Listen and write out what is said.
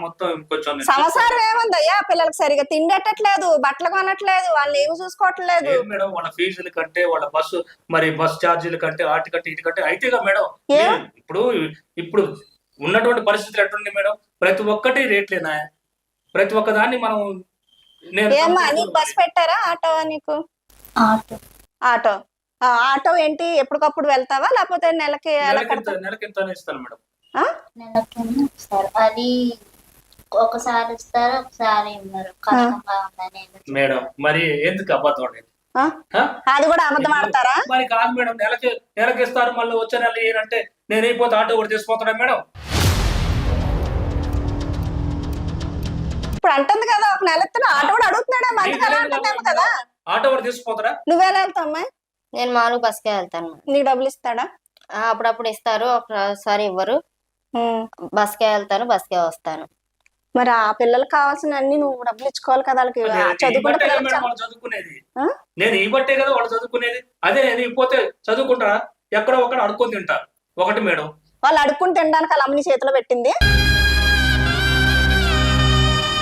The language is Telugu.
మొత్తం కొంచెం సంసారం ఏముందయ్యా, పిల్లలకి సరిగా తిండెట్టట్లేదు, బట్టలు కొనట్లేదు, వాళ్ళు ఏమి చూసుకోవట్లేదు. ఏం మేడం వాళ్ళ ఫీజులు కంటే వాళ్ళ బస్ ఛార్జీలు కంటే వాటి కంటే ఇటు కంటే అయితేగా మేడం. ఇప్పుడు ఇప్పుడు ఉన్నటువంటి పరిస్థితులు ఎట్లుంది మేడం, ప్రతి ఒక్కటి రేట్లేనా, ప్రతి ఒక్క దాన్ని మనం ఏమ్మా నీకు బస్ పెట్టారా, ఆటో? నీకు ఆటో ఆటో ఏంటి, ఎప్పటికప్పుడు వెళ్తావా లేకపోతే నెలకి నెలకింత ఇస్తాను మేడం. నెలకి ఇస్తారు, అది ఒకసారి ఇస్తారు ఒకసారి ఇవ్వరు. కష్టంగా ఉందని మేడం మరి ఎందుకు అబద్ధం? అది కూడా అబద్ధం ఆడతారా? మరి కాదు మేడం, నెలకి ఇస్తారు మళ్ళీ వచ్చే నెల ఏంటంటే నేను అయిపోతే ఆటో కూడా తీసుకుపోతున్నా మేడం. ఇప్పుడు అంటుంది కదా ఒక నెల ఇస్తున్నా, ఆటో కూడా అడుగుతున్నాడా, మంచిగా అంటుందేమో కదా. ఆటో కూడా తీసుకుపోతారా? నువ్వెలా వెళ్తావు అమ్మాయి? నేను మామూలు బస్కే వెళ్తాను. నీకు డబ్బులు ఇస్తాడా? అప్పుడప్పుడు ఇస్తారు, ఒకసారి ఇవ్వరు. బస్కే వెళ్తాను, బస్కే వస్తాను. మరి ఆ పిల్లలకు కావాల్సిన అన్ని నువ్వు డబ్బులు ఇచ్చుకోవాలి కదా వాళ్ళకి. చదువుకునేది నేను ఈ బట్టే కదా వాళ్ళు చదువుకునేది. అదే నేను ఇపోతే చదువుకుంటారా? ఎక్కడో ఒకటి అడుక్కొని తింటారు. ఒకటి మేడం, వాళ్ళు అడుక్కుని తినడానికి వాళ్ళ అమ్మని చేతిలో పెట్టింది.